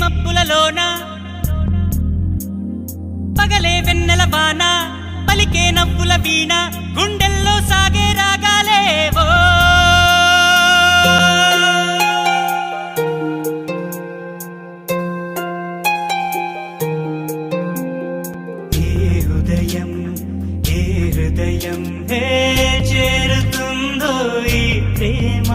మప్పులలోన పగలే వెన్నెల వాన పలికే నవ్వుల వీణ గుండెల్లో సాగే రాగాలేవో హృదయం చేరుతుందో ఈ ప్రేమ